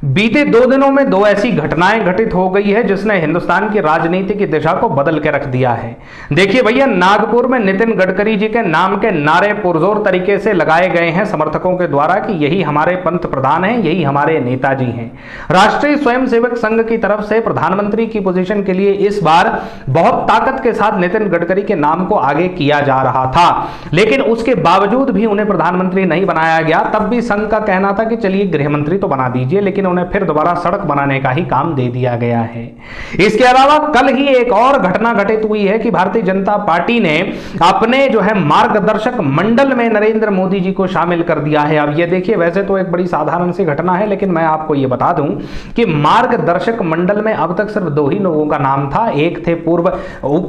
बीते 2 दिनों में 2 ऐसी घटनाएं घटित हो गई है जिसने हिंदुस्तान की राजनीति की दिशा को बदल के रख दिया है। देखिए भैया, नागपुर में नितिन गडकरी जी के नाम के नारे पुरजोर तरीके से लगाए गए हैं समर्थकों के द्वारा कि यही हमारे पंत प्रधान हैं, यही हमारे नेताजी हैं। राष्ट्रीय स्वयंसेवक संघ की तरफ से प्रधानमंत्री की पोजीशन के लिए इस बार बहुत ताकत के साथ नितिन गडकरी के नाम को आगे किया जा रहा था, लेकिन उसके बावजूद भी उन्हें प्रधानमंत्री नहीं बनाया गया। तब भी संघ का कहना था कि चलिए गृह मंत्री तो बना दीजिए, लेकिन उन्हें फिर दोबारा सड़क बनाने का ही काम दे दिया गया है। इसके अलावा कल ही एक और घटना घटित हुई है कि भारतीय जनता पार्टी ने अपने जो है मार्गदर्शक मंडल में नरेंद्र मोदी जी को शामिल कर दिया है। अब ये देखिए, वैसे तो एक बड़ी साधारण सी घटना है, लेकिन मैं आपको ये बता दूं कि मार्गदर्शक मंडल में अब तक सिर्फ 2 ही लोगों का नाम था। एक थे पूर्व उप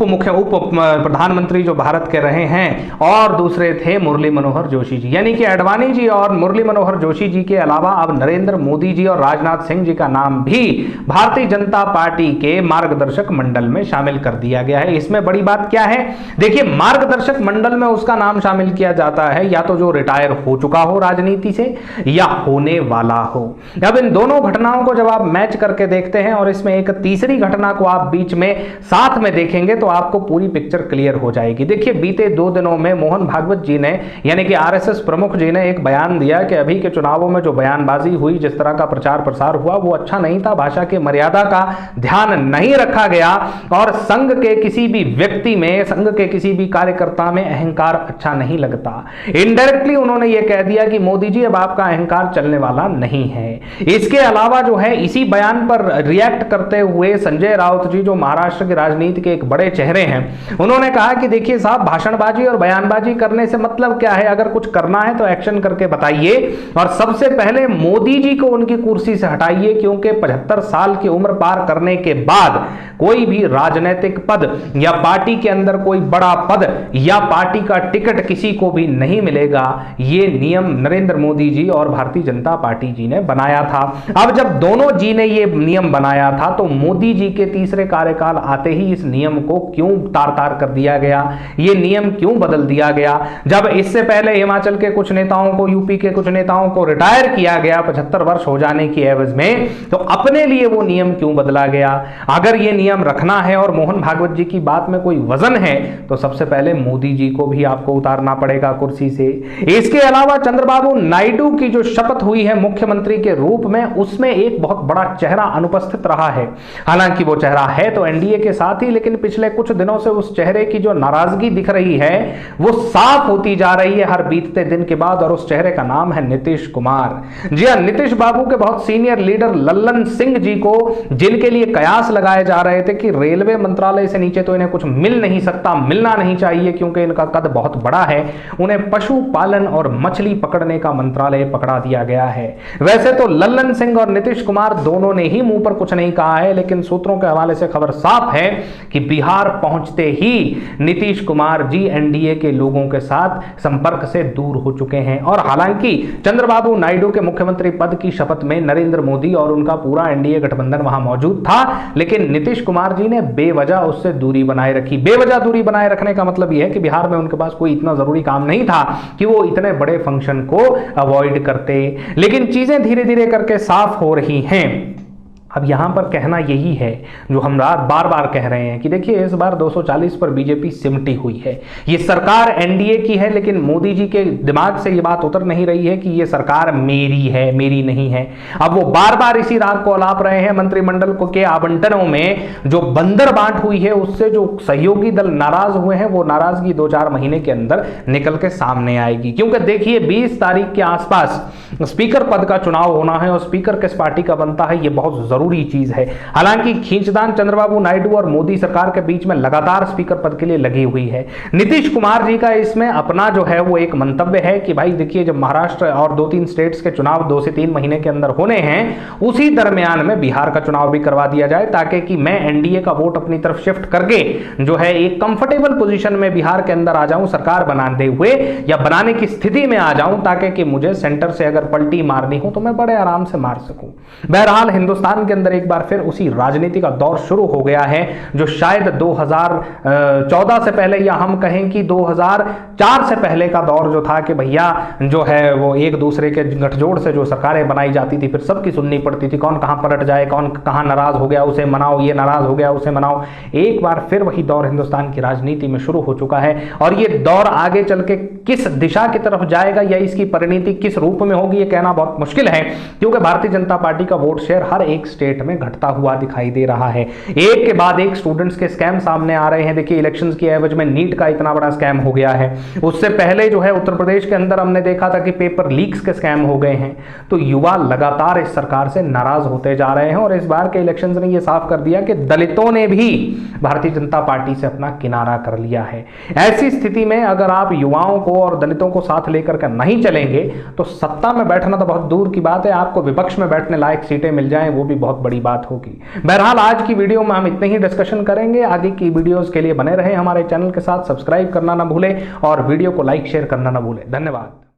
प्रधानमंत्री जो भारत के रहे हैं, और दूसरे थे मुरली मनोहर जोशी जी। यानी कि अडवाणी जी और मुरली मनोहर जोशी जी के अलावा अब नरेंद्र मोदी जी और राजनाथ सिंह जी का नाम भी भारतीय जनता पार्टी के मार्गदर्शक मंडल में शामिल कर दिया गया है। इसमें बड़ी बात क्या है? देखिए, मार्गदर्शक मंडल में उसका नाम शामिल किया जाता है या तो जो रिटायर हो चुका हो राजनीति से या होने वाला हो। अब इन दोनों घटनाओं को जब आप मैच करके देखते हैं और इसमें एक तीसरी घटना को आप बीच में साथ में देखेंगे तो आपको पूरी पिक्चर क्लियर हो जाएगी। देखिए, बीते 2 दिनों में मोहन भागवत जी ने, यानी कि आरएसएस प्रमुख जी ने एक बयान दिया कि अभी के चुनावों में जो बयानबाजी हुई, जिस तरह का प्रचार प्रसार हुआ, वो अच्छा नहीं था। भाषा की मर्यादा का ध्यान नहीं रखा गया और संघ के किसी भी व्यक्ति में, संघ के किसी भी कार्यकर्ता में अहंकार अच्छा नहीं लगता। इनडायरेक्टली उन्होंने ये कह दिया कि मोदी जी अब आपका अहंकार चलने वाला नहीं है। इसके अलावा जो है, इसी बयान पर रिएक्ट करते हुए संजय राउत जी, जो महाराष्ट्र की राजनीति के एक बड़े चेहरे हैं, उन्होंने कहा कि देखिए साहब, भाषणबाजी और बयानबाजी करने से मतलब क्या है? अगर कुछ करना है तो एक्शन करके बताइए, और सबसे पहले मोदी जी को उनकी कुर्सी से हटाइए, क्योंकि 75 साल की उम्र पार करने के बाद कोई भी राजनीतिक पद या पार्टी के अंदर कोई बड़ा पद या पार्टी का टिकट किसी को भी नहीं मिलेगा। ये नियम नरेंद्र मोदी जी और भारतीय जनता पार्टी जी ने बनाया था। अब जब दोनों जी ने ये नियम बनाया था तो मोदी जी के तीसरे कार्यकाल आते ही इस नियम को क्यों तार-तार कर दिया गया? ये नियम क्यों बदल दिया गया? जब इससे पहले हिमाचल के कुछ नेताओं को, यूपी के कुछ नेताओं को रिटायर किया गया 75 वर्ष हो जाने की एवज में, तो अपने लिए वो नियम क्यों बदला गया? अगर ये नियम रखना है और मोहन भागवत जी की बात में कोई वजन है तो सबसे पहले मोदी जी को भी आपको उतारना पड़ेगा कुर्सी से। इसके अलावा चंद्रबाबू नायडू की जो शपथ हुई है मुख्यमंत्री के रूप में, उसमें एक बहुत बड़ा चेहरा अनुपस्थित रहा है। हालांकि वो चेहरा है तो एनडीए के साथ ही, लेकिन पिछले कुछ दिनों से उस चेहरे की जो नाराजगी दिख रही है वो साफ होती जा रही है हर बीतते दिन के बाद, और उस चेहरे का नाम है नीतीश कुमार। जी हां, नीतीश बाबू के बहुत सीनियर लीडर लल्लन सिंह जी को, जिनके लिए कयास लगाए जा रहे थे कि रेलवे मंत्रालय से नीचे तो इन्हें कुछ मिल नहीं सकता, मिलना नहीं चाहिए क्योंकि इनका कद बहुत बड़ा है, उन्हें पशुपालन और मछली पकड़ने का मंत्रालय पकड़ा दिया गया है। वैसे तो लल्लन सिंह और नीतीश कुमार दोनों ने ही मुंह पर कुछ नहीं कहा है, लेकिन सूत्रों के हवाले से खबर साफ है कि बिहार पहुंचते ही नीतीश कुमार जी एनडीए के लोगों के साथ संपर्क से दूर हो चुके हैं। और हालांकि चंद्रबाबू नायडू के मुख्यमंत्री पद की शपथ में नरेंद्र मोदी और उनका पूरा एनडीए गठबंधन वहां मौजूद था, लेकिन नीतीश कुमार जी ने बेवजह उससे दूरी बनाए रखी। बेवजह दूरी बनाए रखने का मतलब यह है कि बिहार में उनके पास कोई इतना जरूरी काम नहीं था कि वो इतने बड़े फंक्शन को अवॉइड करते। लेकिन चीजें धीरे धीरे करके साफ हो रही हैं। अब यहां पर कहना यही है जो हम बार बार कह रहे हैं कि देखिए, इस बार 240 पर बीजेपी सिमटी हुई है। ये सरकार एनडीए की है, लेकिन मोदी जी के दिमाग से ये बात उतर नहीं रही है कि ये सरकार मेरी है, मेरी नहीं है। अब वो बार बार इसी राग को अलाप रहे हैं। मंत्रिमंडल को के आवंटनों में जो बंदर बांट हुई है, उससे जो सहयोगी दल नाराज हुए हैं, वो नाराजगी 2-4 महीने के अंदर निकल के सामने आएगी। क्योंकि देखिए, 20 तारीख के आसपास स्पीकर पद का चुनाव होना है और स्पीकर किस पार्टी का बनता है, ये बहुत जरूरी चीज है। हालांकि खींचतान चंद्रबाबू नायडू और मोदी सरकार के बीच में लगातार स्पीकर पद के लिए लगी हुई है। नीतीश कुमार जी का इसमें अपना जो है वो एक मंतव्य है कि भाई देखिए, जब महाराष्ट्र और 2-3 स्टेट्स के चुनाव 2 से 3 महीने के अंदर होने हैं, उसी दरमियान में बिहार का चुनाव भी करवा दिया जाए, ताकि कि मैं एनडीए का वोट अपनी तरफ शिफ्ट करके जो है एक कंफर्टेबल पोजीशन में बिहार के अंदर आ जाऊं, सरकार बनाते हुए या बनाने की स्थिति में आ जाऊं, ताकि कि मुझे सेंटर से अगर पलटी मारनी हो तो मैं बड़े आराम से मार सकूं। बहरहाल हिंदुस्तान के अंदर एक बार फिर उसी राजनीति का दौर शुरू हो गया है जो शायद 2014 से पहले, या हम कहें कि 2004 से पहले का दौर जो था कि भैया जो है वो एक दूसरे के गठजोड़ से जो सरकारें बनाई जाती थी, फिर सबकी सुननी पड़ती थी, कौन कहां पलट जाए, कौन कहां नाराज हो गया उसे मनाओ, ये नाराज हो गया उसे मनाओ। एक बार फिर वही दौर हिंदुस्तान की राजनीति में शुरू हो चुका है और ये दौर आगे चल के किस दिशा की तरफ जाएगा या इसकी परिणति किस रूप में होगी ये कहना बहुत मुश्किल है, क्योंकि भारतीय जनता पार्टी का वोट शेयर हर एक स्टेट में घटता हुआ दिखाई दे रहा है। एक के बाद एक स्टूडेंट्स के स्कैम सामने आ रहे हैं। देखिए इलेक्शंस की एवज में नीट का इतना बड़ा स्कैम हो गया है, उससे पहले जो है उत्तर प्रदेश के अंदर हमने देखा था कि पेपर लीक्स के स्कैम हो गए हैं। तो युवा लगातार इस सरकार से नाराज होते जा रहे हैं और इस बार के इलेक्शंस ने यह साफ कर दिया कि दलितों ने भी भारतीय जनता पार्टी से अपना किनारा कर लिया है। ऐसी स्थिति में अगर आप युवाओं को और दलितों को साथ लेकर के नहीं चलेंगे तो सत्ता में बैठना तो बहुत दूर की बात है, आपको विपक्ष में बैठने लायक सीटें मिल जाएं वो भी बहुत बड़ी बात होगी। बहरहाल आज की वीडियो में हम इतने ही डिस्कशन करेंगे। आगे की वीडियोस के लिए बने रहें हमारे चैनल के साथ, सब्सक्राइब करना ना भूलें और वीडियो को लाइक शेयर करना ना भूलें। धन्यवाद।